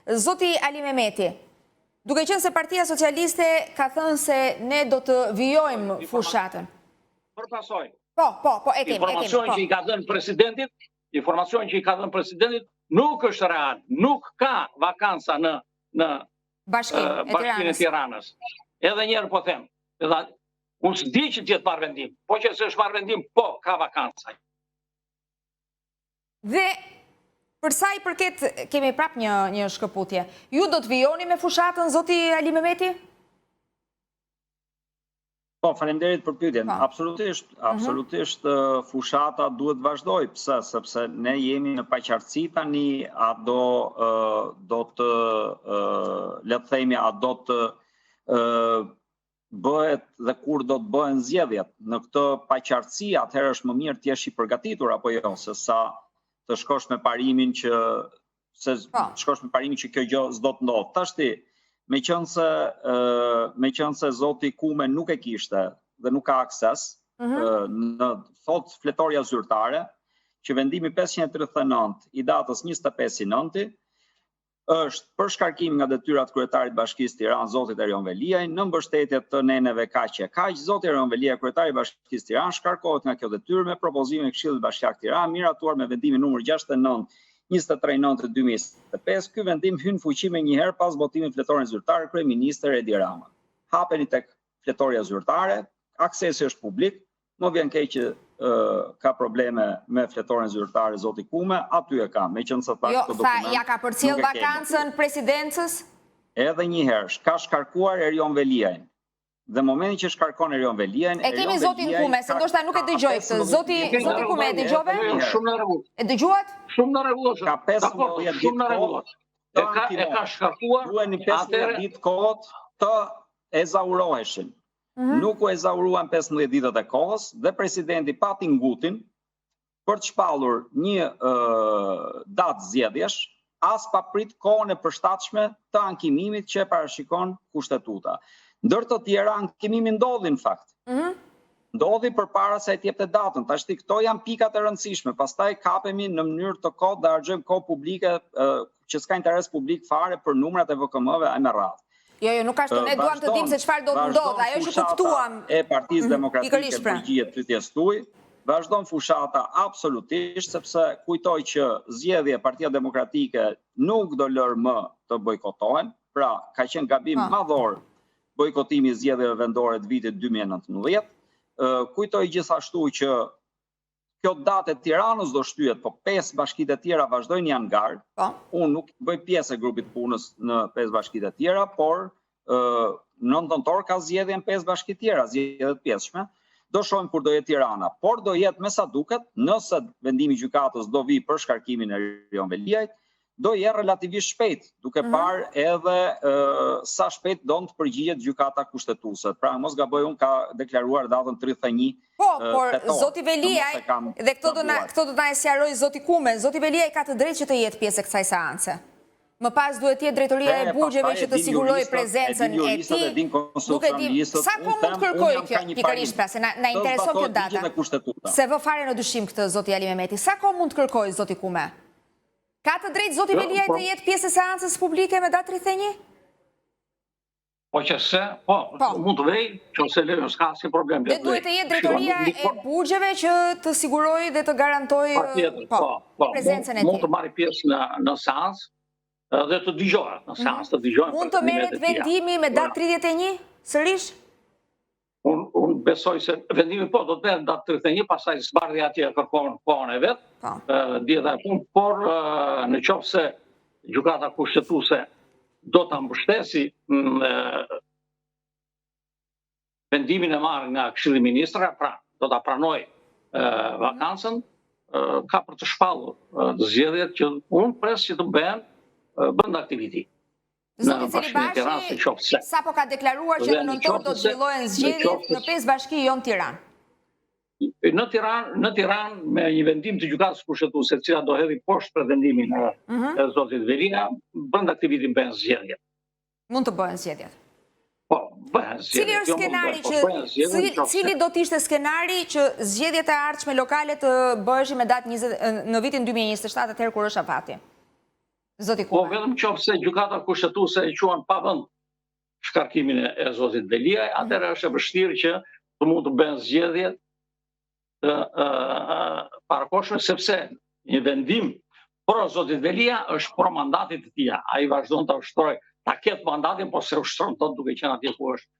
Zoti Ali Mehmeti, duke qenë se Partia Socialiste ka thënë se ne do të vijojmë fushatën. Përpasoj. Po, e kemi. Informacioni që i ka dhënë presidentit, nuk është real, nuk ka vakanca në Bashkinë e Tiranës. Edhe njerë po them, unë s'di që tjetë marrë vendim, po që se është marrë vendim, po, ka vakanca. Dhe përsa i përket, kemi prap një shkëputje, ju do të vijoni me fushatën, zoti Ali Mehmeti? Po, faleminderit për pyetjen. Absolutisht fushata duhet vazhdoj. Pse? Sepse ne jemi në paqartësi tani, a do të le të themi, a do të bëhet dhe kur do të bëhen zgjedhjet. Në këtë paqartësi, atëherë është më mirë të jesh i përgatitur apo jo, se sa të shkosh me parimin që kjo gjë s'do të ndodhë. Tashti, me qënë se zoti Kume nuk e kishte dhe nuk ka akses, në thot fletorja zyrtare, që vendimi 539 i datës 25/9 është për shkarkim nga detyrat kryetarit Bashkisë Tiranë, zotit Erion Veliaj, në mbështetje të neneve kaq e kaq, zoti Erion Veliaj, kryetari Bashkisë Tiranë, shkarkohet nga kjo detyrë me propozimin e Këshillit Bashkiak Tiranë, miratuar me vendimin numër 69 23/9/2025, ky vendim hyn fuqi me njëherë pas votimit fletorin zyrtar kryeministër Edi Rama. Hapeni tek fletorja zyrtare, aksesi është publik, më vjen keq që ka probleme me fletorin zyrtare zoti Kume, aty e ka, meqenëse tha këtë dokument. Ja ka përcjell vakancën presidencës? Edhe njëherë, ka shkarkuar Erion Veliajn. Dhe momentin që shkarkon Erion Veliajn... E kemi zotin Kume, se ndoshta nuk e dëgjoj këtë. Zoti Kume, e dëgjove? Shumë në rregull. E dëgjuat? Shumë në rregull. Ka 15 ditë kohë. E ka shkarkuar. Duhen 15 ditë kohë të ezauroheshin. Nuk u ezauruan 15 ditët e kohës dhe presidenti pati ngutin për të shpallur një datë zgjedhjesh, as pa prit kohën e përshtatshme të ankimimit që parashikon kushtetuta. Ndër të tjera, ankimimi ndodhi në fakt. Ndodhi përpara se të jepte datën. Tashti këto janë pikat e rëndësishme. Pastaj kapemi në mënyrë të kohë dhe harxojmë kohë publike që s'ka interes publik fare për numrat e VKM-ve e me radhë. Jo, nuk ashtu, ne duam të dim se çfarë do të ndodhë. Ajo që kuptuam. E Partisë Demokratike përgjigjet pyetjes tuaj. Vazhdon fushata absolutisht, sepse kujtoj që zgjedhja Partia Demokratike nuk do lërë më të bojkotohen. Pra, ka qenë gabim madhor bojkotimi i zgjedhjeve vendore të vitit 2019. Kujtoj gjithashtu që kjo datë e Tiranës do shtyhet, po 5 bashkitë e tjera vazhdojnë janë garë. Unë nuk bëj pjesë e grupit punës në 5 bashkitë e tjera, por në nëntor ka zgjedhjen 5 bashkitë tjera, zgjedhje të pjesshme. Do shohim kur do jetë Tirana, por do jetë me sa duket, nëse vendimi i gjykatës do vi për shkarkimin e Erion Veliajt, do jetë relativisht shpejt, duke parë edhe sa shpejt do të përgjigjet gjykata kushtetuese. Pra, mos gaboj, unë ka deklaruar datën 31 Po, por zoti Veliaj, dhe këto do na e sqaroj zoti Kume, zoti Veliaj ka të drejtë që të jetë pjesë e kësaj seance. Më pas duhet jetë drejtoria e bugjeve që të sigurojë prezencën e tij. Nuk e di sa kohë mund të kërkojë kjo pikërisht, pra se na intereson kjo data. Se vë fare në dyshim këtë zoti Ali Mehmeti. Sa kohë mund të kërkojë zoti Kume? Ka të drejtë zoti Veliaj të jetë pjesë e seancës publike me datë 31? Po që se, mund të vej, që se lejnë s'ka si problem. Dhe duhet të jetë drejtoria e bugjeve që të sigurojë dhe të garantojë prezencën e tij. Mund të marrë pjesë në seancë dhe të dëgjohet në seancë, të dëgjohen. Mund të merret vendimi me datë 31 sërish? Unë besoj se vendimi do të merret datë 31, pastaj zbardhja atje kërkon kohën e vet. Dieta e punë, por në qoftë se gjykata kushtetuese do ta mbështesi vendimin e marrë nga Këshilli i Ministrave, pra do ta pranoj vakancën, ka për të shpallur zgjedhjet që unë pres që të bëhen brenda këtij viti. Zoti Celibashi, sapo ka deklaruar që në nëntor do të zhvillohen zgjedhjet në 5 bashki jo në Tiranë. Në Tiranë, me një vendim të gjykatës kushtetuese, e cila do hedhë poshtë pretendimin e zotit Velia, brenda këtij viti bëhen zgjedhjet. Mund të bëhen zgjedhjet. Po, bëhen zgjedhjet. Cili do të ishte skenari që zgjedhjet e ardhshme lokale të bëheshin me datë në vitin 2027, atëherë kur është afati? Zoti Po, Kume. vetëm qofse gjykata kushtetuese e quan pa vend shkarkimin e zotit Veliaj, atëherë është e vështirë që të mund të bëhen zgjedhje të parakohshme, sepse një vendim pro zotit Velia është pro mandatit të tij. Ai vazhdon të ushtrojë, ta ketë mandatin, por se ushtron tot duke qenë atje ku është.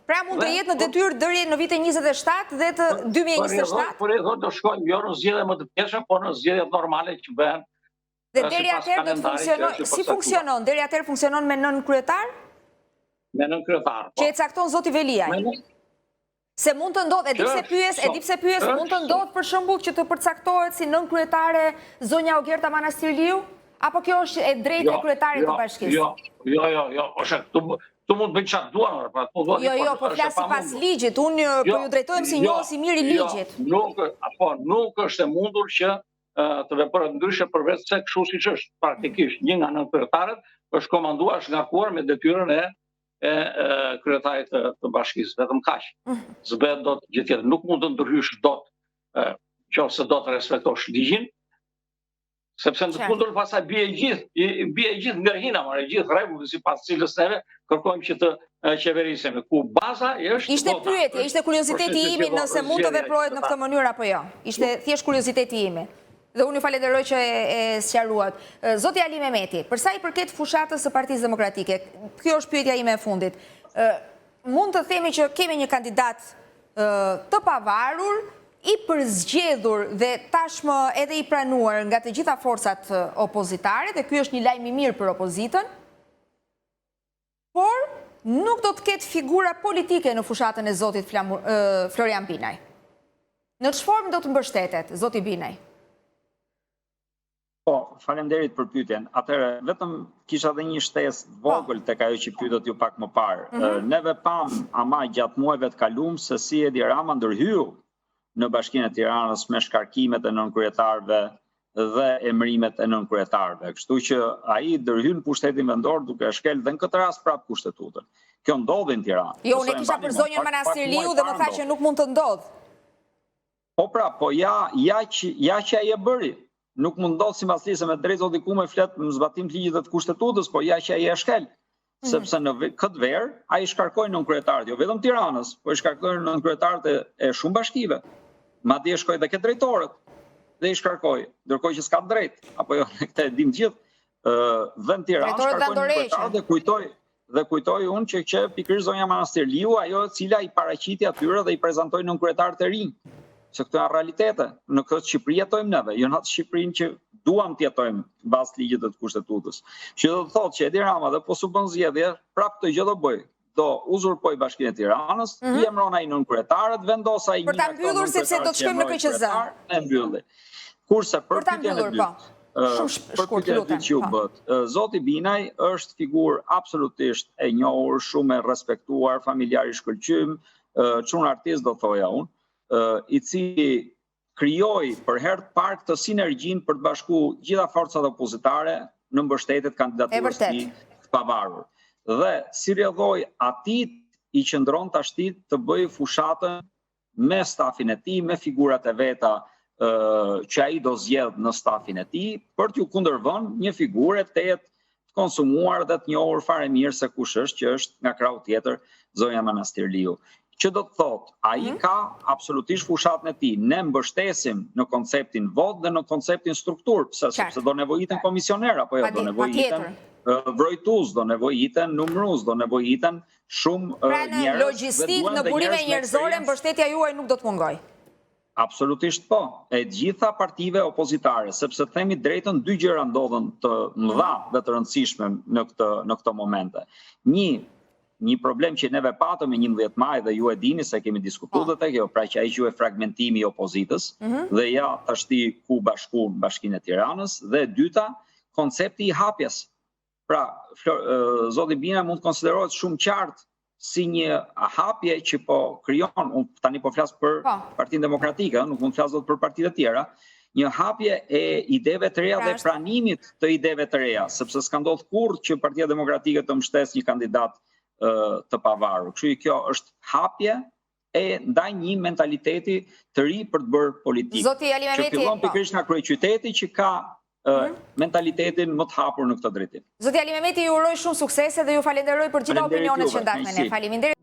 Pra mund të jetë në detyrë deri në vitin 27 dhe të 2027? Por e thotë do shkojnë jo në zgjedhje më të pjeshme, por në zgjedhjet normale që bëhen. Dhe deri atëherë do të funksionon, si funksionon? Deri atëherë funksionon me nën kryetar? Me nën kryetar. Që e cakton zoti Veliaj. Se mund të ndodhë, e di pse pyes, mund të ndodhë për shembull që të përcaktohet si nën kryetare zonja Ogerta Manastirliu? Apo kjo është e drejtë e kryetarit të bashkisë? Jo, tu mund të bëjnë çfarë duan, Jo, po flas sipas ligjit. Unë po ju drejtohem si njohës i mirë i ligjit. Nuk është e mundur që të veprohet ndryshe përveç se kështu siç është praktikisht një nga nën kryetarët është komanduar, është ngarkuar me detyrën e kryetarit të bashkisë, vetëm kaq. S'bëhet dot gjë tjetër. Nuk mund të ndryhysh dot nëse do të respektosh ligjin, sepse në të kundërt pastaj bie gjithë ndërhina, gjithë rregulli sipas cilës neve kërkojmë që të qeverisemi. Ku baza është Ishte pyetje, ishte kurioziteti imi nëse mund të veprohet në këtë mënyrë apo jo. Ishte thjesht kurioziteti imi. Dhe unë ju falenderoj që e sqaruat. Zoti Ali Mehmeti, për sa i përket fushatës së Partisë Demokratike, kjo është pyetja ime e fundit. Mund të themi që kemi një kandidat të pavarur, i përzgjedhur dhe tashmë edhe i pranuar nga të gjitha forcat opozitare, dhe ky është një lajm i mirë për opozitën, por nuk do të ketë figura politike në fushatën e zotit Florian Binaj. Në çfarë do të mbështetet, zoti Binaj? Po, faleminderit për pyetjen. Atëherë, vetëm kisha dhe një shtesë vogël tek ajo që pyetët ju pak më parë. Neve pam ama gjatë muajve të kaluam se si Edi Rama ndërhyu në Bashkinë e Tiranës me shkarkimet e nënkryetarëve dhe emërimet e nënkryetarëve. Kështu që ai ndërhyn pushtetin vendor duke shkel dhe në këtë rast prapë kushtetutën. Kjo ndodhi në Tiranë. Jo, unë kisha për zonjën Manastirliu dhe më tha që nuk mund të ndodhë. Po pra, po ja që ai e bëri. Nuk mund ndodhë sipas ligjit me drejt zoti Kume flet në zbatim të ligjit të kushtetutës, po ja që ai e shkel. Sepse në këtë verë ai shkarkoi nënkryetarët, jo vetëm Tiranës, po i shkarkoi nënkryetarët e shumë bashkive. Madje shkoi edhe ke drejtorët dhe i shkarkoi, ndërkohë që s'ka drejt, apo jo, këtë e dim gjithë. Dhe në Tiranë shkarkoi nënkryetarët dhe kujtoj unë që pikërisht zonja Manastirliu, ajo e cila i paraqiti atyre dhe i prezantoi nënkryetarët e rinj. Se këto janë realitete. Në këtë Shqipëri jetojmë neve, jo në atë Shqipërinë që duam të jetojmë bazë ligjit të kushtetutës. Që do të thotë që Edi Rama dhe po su bën zgjedhje, prapë këtë gjë do bëj. Do uzurpoj Bashkinë e Tiranës, i emëron ai nënkretarët, vendos ai një për ta mbyllur sepse do të shkojmë në KQZ. E mbylli. Kurse për pyetjen e dytë që u bët, zoti Binaj është figurë absolutisht e njohur, shumë e respektuar, familjar i shkëlqym, çun artist do thoja unë, i cili krijoi për herë të parë këtë sinergjinë për të bashkuar gjitha forcat opozitare në mbështetje të kandidaturës së tij të pavarur. Dhe si rrjedhoi atij i qëndron tashti të bëjë fushatën me stafin e tij, me figurat e veta që ai do zgjedh në stafin e tij, për t'ju kundërvënë një figurë të jetë të konsumuar dhe të njohur fare mirë se kush është, që është nga krahu tjetër zonja Manastirliu. Që do të thotë, ai ka absolutisht fushatën e tij. Ne mbështesim në konceptin vot dhe në konceptin strukturë, sepse do nevojiten komisioner apo jo, do nevojiten vrojtues, do nevojiten numrues, do nevojiten shumë njerëz. Pra në logjistikë, në burime njerëzore, mbështetja juaj nuk do të mungoj. Absolutisht po. E gjitha partive opozitare, sepse themi drejtën, dy gjëra ndodhen të mëdha dhe të rëndësishme në këto momente. Një problem që neve patëm e 11 maj dhe ju e dini se kemi diskutuar dhe kjo, pra që ai quhet fragmentimi i opozitës dhe ja tashti ku bashkuan Bashkinë e Tiranës, dhe dyta, koncepti i hapjes. Pra, zoti Bina mund të konsiderohet shumë qartë si një hapje që po krijon, unë tani po flas për Partinë Demokratike, nuk mund të flas dot për partitë e tjera, një hapje e ideve të reja dhe pranimit të ideve të reja, sepse s'ka ndodhur kurrë që Partia Demokratike të mbështesë një kandidat të pavarur. Kështu që kjo është hapje e ndaj një mentaliteti të ri për të bërë politikë. Zoti Ali Mehmeti, që fillon pikërisht nga kryeqyteti që ka mentalitetin më të hapur në këtë drejtim. Zoti Ali Mehmeti, ju uroj shumë suksese dhe ju falenderoj për gjitha opinionet që ndat me ne. Faleminderit.